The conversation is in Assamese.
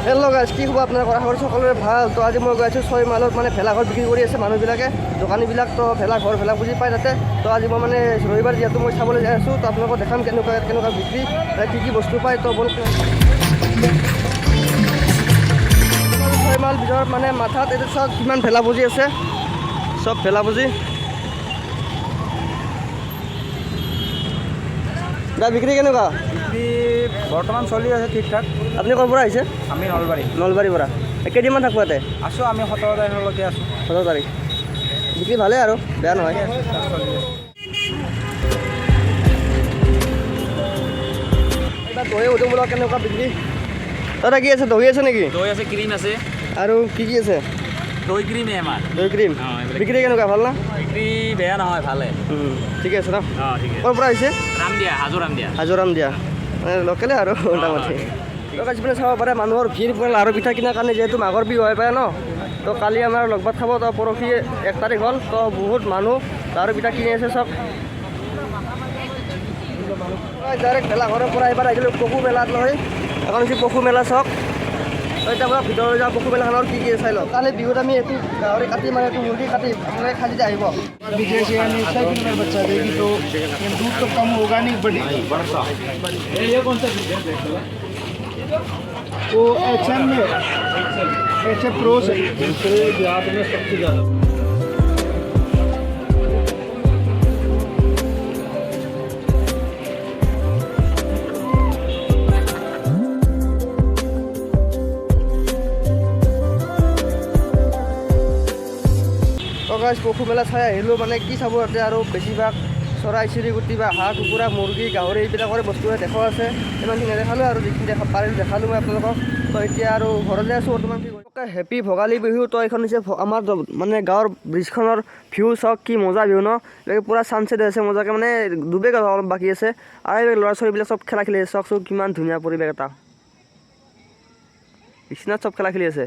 হেল্ল' গাইজ, কি খবৰ আপোনাৰ? আশা কৰিছোঁ সকলোৰে ভাল। তো আজি মই গৈ আছোঁ 6 মাইলত মানে ভেলাঘৰ বিক্ৰী কৰি আছে মানুহবিলাকে, দোকানীবিলাক। তো ভেলাঘৰ বুজি পায় তাতে। তো আজি মই মানে ৰবিবাৰ যিহেতু মই চাবলৈ যাই আছোঁ। তো আপোনালোকক দেখাম কেনেকুৱা বিক্ৰী, কি বস্তু পায়। তো বল 6 মাইল ভিতৰত মানে মাথাত এইটো চব কিমান ভেলাপুজি আছে, চব ভেলাপুজি দা বিক্ৰী কেনেকুৱা? বৰ্তমান চলি আছে ঠিক ঠাক। আপুনি ক'ৰ পৰা আহিছে? আমি নলবাৰীৰ পৰা। কেইদিনমান থাকোঁ ইয়াতে? আছোঁ আমি 17 তাৰিখলৈকে আছোঁ। 17 তাৰিখ। বিক্ৰী ভালেই আৰু বেয়া নহয়। এইবাৰ দৈ উদুমূলক কেনেকুৱা বিক্ৰী? দাদা কি আছে? দহি আছে নেকি? দৈ আছে, ক্ৰীম আছে। আৰু কি আছে? দৈ ক্ৰীমে আমাৰ। দৈ ক্ৰীম বিক্ৰী কেনেকুৱা? ভাল না? বিক্ৰী বেয়া নহয়, ভালে। ঠিকে আছে ন? ঠিক আছে। ক'ৰ পৰা আহিছে? ৰামদিয়া, হাজোৰামদিয়া। হাজোৰামদিয়া মানে লোকেলে আৰু মোটামুটি। পিনে চাব পাৰে মানুহৰ ভিৰ পৰে লাৰু পিঠা কিনাৰ কাৰণে, যিহেতু মাঘৰ বিহু হৈ পায় ন। তো কালি আমাৰ লগ ভাত খাব। তো পৰহি 1 তাৰিখ হ'ল। তো বহুত মানুহ লাৰু পিঠা কিনি আছে চব। ডাইৰেক্ট ভেলাঘৰৰ পৰা এইবাৰ আহিছিলোঁ পশু মেলাত লৈ। এখন হৈছে পশু মেলা চক। তো এতিয়া পৰা ভিতৰলৈ যাওঁ, পশু মেলাখনৰ কি চাই লওঁ। কালি বিহুত আমি এইটো গাহৰি কাটি মানে এইটো মুৰ্গী কাটি আপোনালোকে খালি আহিব। जैसे यानी सेकंड में बच्चा देगी तो दूध तो कम होगा नहीं, बड़ी ये कौन सा वो HM में HM प्रो से दूसरे देहात में सबसे ज़्यादा। পশু মেলা চাই আহিলোঁ। মানে কি চাব তাতে আৰু বেছিভাগ চৰাই চিৰিকটি বা হাঁহ কুকুৰা মুৰ্গী গাহৰি এইবিলাকৰে বস্তুৰে দেখুৱা আছে। ইমানখিনি নেদেখালোঁ আৰু যিখিনি পাৰিলোঁ দেখালোঁ মই আপোনালোকক। তো এতিয়া আৰু ঘৰলৈ আছোঁ বৰ্তমান। কি হেপী ভোগালী বিহু। তো এইখন হৈছে আমাৰ মানে গাঁৱৰ ব্ৰিজখনৰ ভিউ চাওক, কি মজা ভিউ ন। পূৰা ছানছেট আছে মজাকৈ, মানে ডুবে গ'ল, অলপ বাকী আছে। আৰু এইবিলাক ল'ৰা ছোৱালীবিলাক চব খেলা খেলি আছে। চাওকচোন কিমান ধুনীয়া পৰিৱেশ এটা, বিচনাত চব খেলা খেলি আছে।